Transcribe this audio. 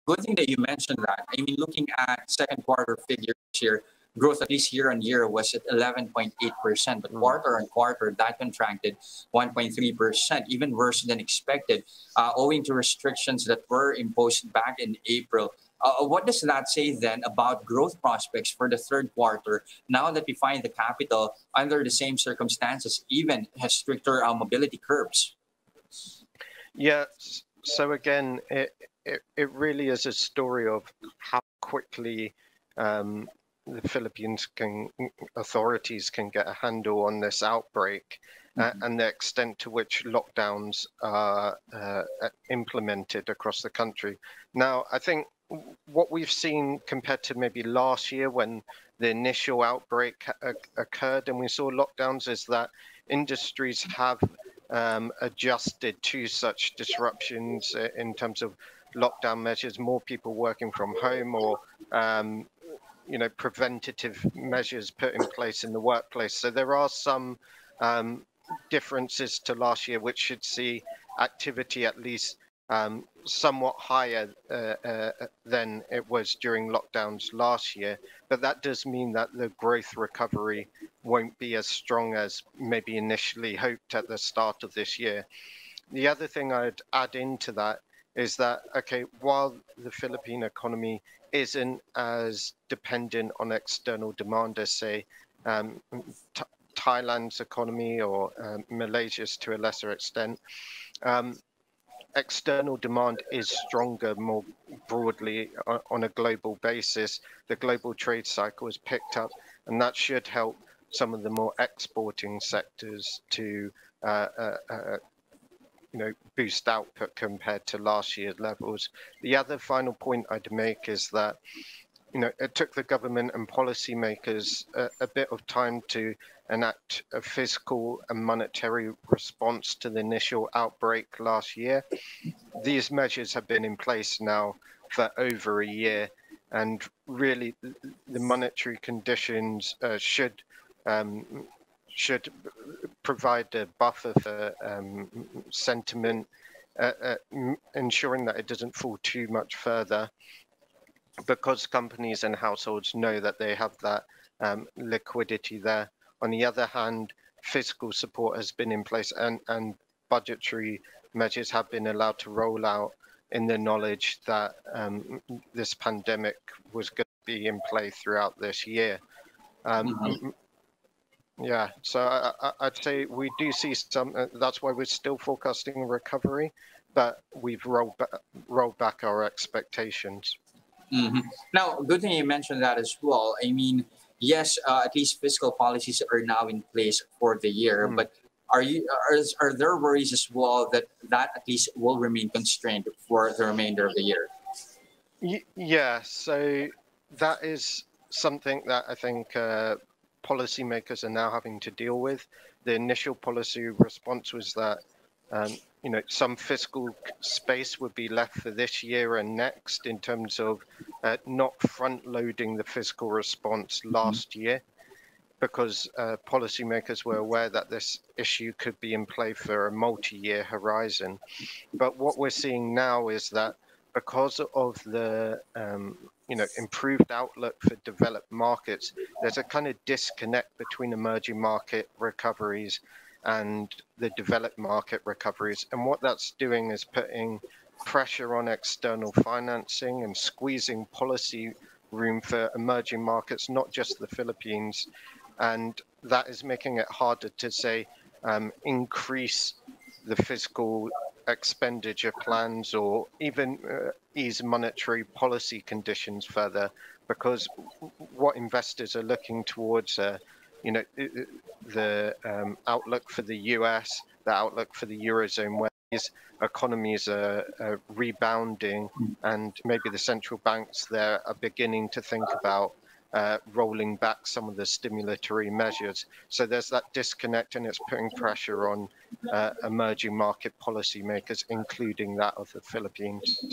good thing that you mentioned that. I mean, looking at second quarter figures here, growth at least year on year was at 11.8%, but quarter on quarter that contracted 1.3%, even worse than expected, owing to restrictions that were imposed back in April. What does that say then about growth prospects for the third quarter now that we find the capital under the same circumstances, even has stricter mobility curbs? Yeah, so again, it really is a story of how quickly the Philippines authorities can get a handle on this outbreak, and the extent to which lockdowns are implemented across the country. Now, I think what we've seen compared to maybe last year when the initial outbreak occurred and we saw lockdowns is that industries have adjusted to such disruptions in terms of lockdown measures, more people working from home, or preventative measures put in place in the workplace. So there are some differences to last year, which should see activity at least somewhat higher than it was during lockdowns last year. But that does mean that the growth recovery won't be as strong as maybe initially hoped at the start of this year. The other thing I'd add into that is that, okay, while the Philippine economy isn't as dependent on external demand as, say, Thailand's economy or Malaysia's to a lesser extent, external demand is stronger more broadly on a global basis. The global trade cycle has picked up, and that should help some of the more exporting sectors to boost output compared to last year's levels. The other final point I'd make is that it took the government and policymakers a bit of time to enact a fiscal and monetary response to the initial outbreak last year. These measures have been in place now for over a year, and really the monetary conditions should provide a buffer for sentiment, ensuring that it doesn't fall too much further, because companies and households know that they have that liquidity there. On the other hand, fiscal support has been in place, and budgetary measures have been allowed to roll out in the knowledge that this pandemic was going to be in play throughout this year. Yeah, so I'd say we do see some, that's why we're still forecasting a recovery, but we've rolled back our expectations. Now, good thing you mentioned that as well. I mean, yes, at least fiscal policies are now in place for the year, but are there worries as well that at least will remain constrained for the remainder of the year? Yeah, so that is something that I think policymakers are now having to deal with. The initial policy response was that some fiscal space would be left for this year and next in terms of not front-loading the fiscal response last year, because policymakers were aware that this issue could be in play for a multi-year horizon. But what we're seeing now is that because of the improved outlook for developed markets, there's a kind of disconnect between emerging market recoveries and the developed market recoveries. And what that's doing is putting pressure on external financing and squeezing policy room for emerging markets, not just the Philippines. And that is making it harder to, say, increase the fiscal expenditure plans or even ease monetary policy conditions further, because what investors are looking towards the outlook for the US, the outlook for the Eurozone, where these economies are rebounding, and maybe the central banks there are beginning to think about rolling back some of the stimulatory measures. So there's that disconnect, and it's putting pressure on emerging market policymakers, including that of the Philippines.